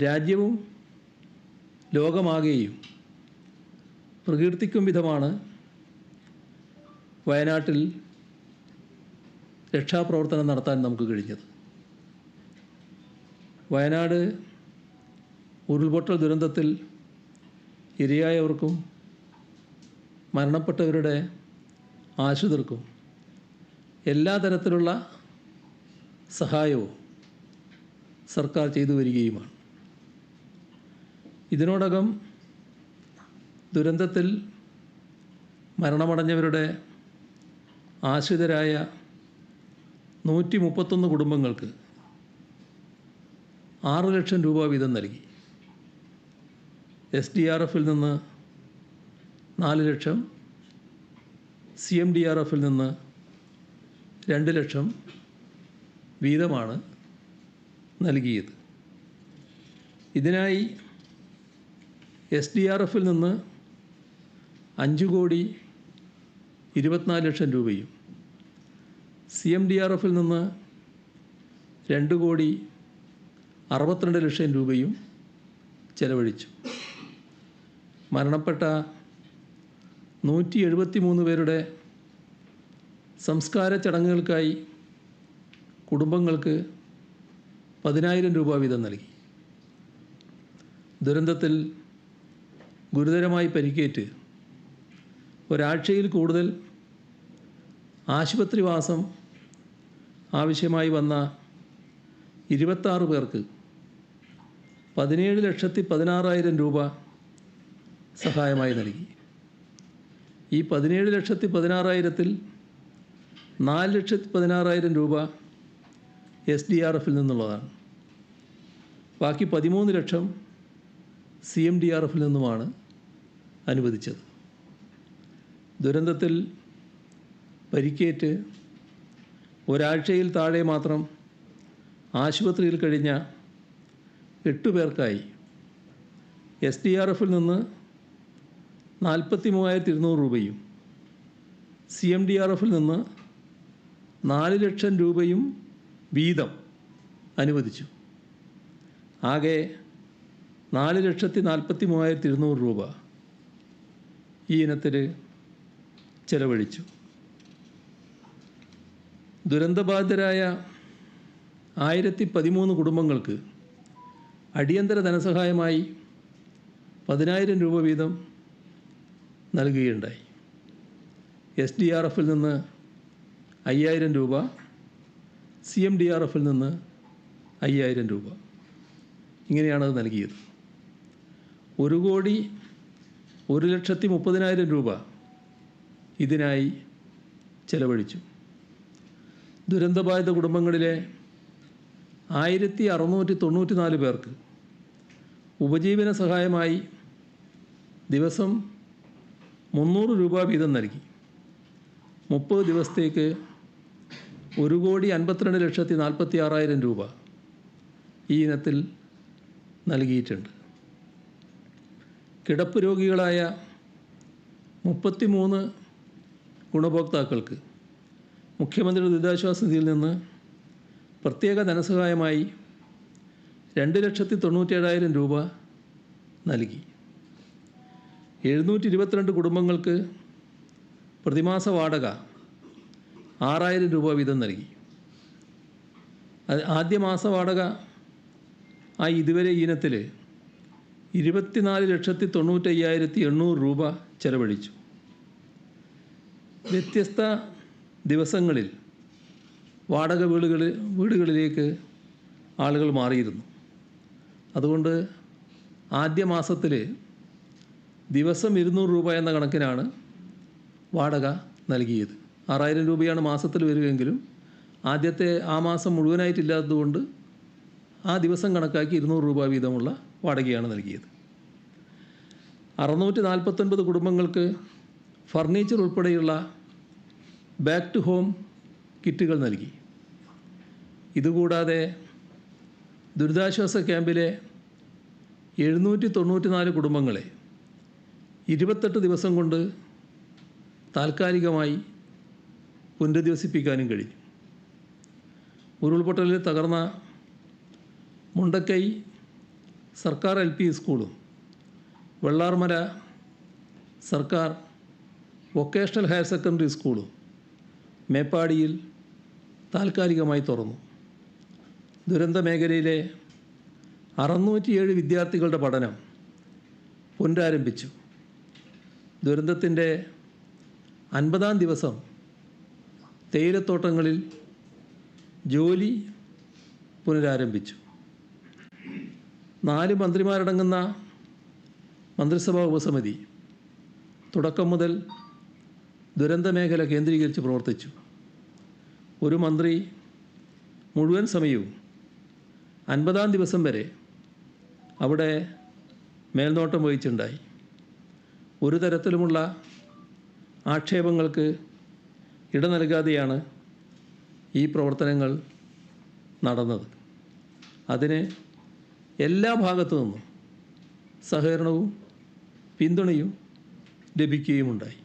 രാജ്യവും ലോകമാകെയും പ്രകീർത്തിക്കും വിധമാണ് വയനാട്ടിൽ രക്ഷാപ്രവർത്തനം നടത്താൻ നമുക്ക് കഴിഞ്ഞത്. വയനാട് ഉരുൾപൊട്ടൽ ദുരന്തത്തിൽ ഇരയായവർക്കും മരണപ്പെട്ടവരുടെ ആശ്രിതർക്കും എല്ലാ തരത്തിലുള്ള സഹായവും സർക്കാർ ചെയ്തു വരികയുമാണ്. ഇതിനോടകം ദുരന്തത്തിൽ മരണമടഞ്ഞവരുടെ ആശ്രിതരായ 131 കുടുംബങ്ങൾക്ക് 6 ലക്ഷം രൂപ വീതം നൽകി. SDRFിൽ നിന്ന് 4 ലക്ഷം, CMDRFിൽ നിന്ന് 2 ലക്ഷം വീതമാണ് നൽകിയത്. ഇതിനായി SDRFിൽ നിന്ന് 5,24 ലക്ഷം രൂപയും CMDRFിൽ നിന്ന് 2,62 ലക്ഷം രൂപയും ചെലവഴിച്ചു. മരണപ്പെട്ട 173 പേരുടെ സംസ്കാര ചടങ്ങുകൾക്കായി കുടുംബങ്ങൾക്ക് 10,000 രൂപ വീതം നൽകി. ദുരന്തത്തിൽ ഗുരുതരമായി പരിക്കേറ്റ് ഒരാഴ്ചയിൽ കൂടുതൽ ആശുപത്രിവാസം ആവശ്യമായി വന്ന 26 പേർക്ക് 17,16,000 രൂപ സഹായമായി നൽകി. ഈ 17,16,000-ൽ 4,16,000 രൂപ SDRFിൽ നിന്നുള്ളതാണ്. ബാക്കി 13 ലക്ഷം CMDRFിൽ നിന്നുമാണ് അനുവദിച്ചത്. ദുരന്തത്തിൽ പരിക്കേറ്റ് ഒരാഴ്ചയിൽ താഴെ മാത്രം ആശുപത്രിയിൽ കഴിഞ്ഞ 8 പേർക്കായി SDRFിൽ നിന്ന് 43,200 രൂപയും CMDRFിൽ നിന്ന് 4 ലക്ഷം രൂപയും വീതം അനുവദിച്ചു. ആകെ 4,43,200 രൂപ ഈ ഇനത്തിൽ ചെലവഴിച്ചു. ദുരന്തബാധിതരായ 1,013 കുടുംബങ്ങൾക്ക് അടിയന്തര ധനസഹായമായി 10,000 രൂപ വീതം നൽകുകയുണ്ടായി. SDRFിൽ നിന്ന് 5,000 രൂപ, CMDRFിൽ നിന്ന് 5,000 രൂപ, ഇങ്ങനെയാണത് നൽകിയത്. 1,01,30,000 രൂപ ഇതിനായി ചെലവഴിച്ചു. ദുരന്തബാധിത കുടുംബങ്ങളിലെ 1,694 പേർക്ക് ഉപജീവന സഹായമായി ദിവസം 300 രൂപ വീതം നൽകി. 30 ദിവസത്തേക്ക് 1,52,46,000 രൂപ ഈ ഇനത്തിൽ നൽകിയിട്ടുണ്ട്. കിടപ്പ് രോഗികളായ 33 ഗുണഭോക്താക്കൾക്ക് മുഖ്യമന്ത്രി ദുരിതാശ്വാസ നിധിയിൽ നിന്ന് പ്രത്യേക ധനസഹായമായി 2,97,000 രൂപ നൽകി. 722 കുടുംബങ്ങൾക്ക് പ്രതിമാസ വാടക 6,000 രൂപ വീതം നൽകി. ആദ്യ മാസ വാടക ഇതുവരെ ഇനത്തിൽ 24,95,800 രൂപ ചെലവഴിച്ചു. വ്യത്യസ്ത ദിവസങ്ങളിൽ വാടക വീടുകളിലേക്ക് ആളുകൾ മാറിയിരുന്നു. അതുകൊണ്ട് ആദ്യ മാസത്തിൽ ദിവസം 200 രൂപ എന്ന കണക്കിനാണ് വാടക നൽകിയത്. 6,000 രൂപയാണ് മാസത്തിൽ വരികയെങ്കിലും ആദ്യത്തെ ആ മാസം മുഴുവനായിട്ടില്ലാത്തതുകൊണ്ട് ആ ദിവസം കണക്കാക്കി 200 രൂപ വീതമുള്ള വാടകയാണ് നൽകിയത്. 649 കുടുംബങ്ങൾക്ക് ഫർണിച്ചർ ഉൾപ്പെടെയുള്ള ബാക്ക് ടു ഹോം കിറ്റുകൾ നൽകി. ഇതുകൂടാതെ ദുരിതാശ്വാസ ക്യാമ്പിലെ 794 കുടുംബങ്ങളെ 28 ദിവസം കൊണ്ട് താൽക്കാലികമായി പുനരധിവസിപ്പിക്കാനും കഴിഞ്ഞു. ഉരുൾപൊട്ടലിൽ തകർന്ന മുണ്ടക്കൈ സർക്കാർ LP സ്കൂളും വെള്ളാർമല സർക്കാർ വൊക്കേഷണൽ ഹയർ സെക്കൻഡറി സ്കൂളും മേപ്പാടിയിൽ താൽക്കാലികമായി തുറന്നു. ദുരന്ത മേഖലയിലെ 607 വിദ്യാർത്ഥികളുടെ പഠനം പുനരാരംഭിച്ചു. ദുരന്തത്തിൻ്റെ 50-ാം ദിവസം തേയിലത്തോട്ടങ്ങളിൽ ജോലി പുനരാരംഭിച്ചു. 4 മന്ത്രിമാരടങ്ങുന്ന മന്ത്രിസഭാ ഉപസമിതി തുടക്കം മുതൽ ദുരന്ത മേഖല കേന്ദ്രീകരിച്ച് പ്രവർത്തിച്ചു. ഒരു മന്ത്രി മുഴുവൻ സമയവും 50-ാം ദിവസം വരെ അവിടെ മേൽനോട്ടം വഹിച്ചുണ്ടായി. ഒരു തരത്തിലുമുള്ള ആക്ഷേപങ്ങൾക്ക് ഇട നൽകാതെയാണ് ഈ പ്രവർത്തനങ്ങൾ നടന്നത്. അതിന് എല്ലാ ഭാഗത്തു നിന്നും സഹകരണവും പിന്തുണയും ലഭിക്കുകയുമുണ്ടായി.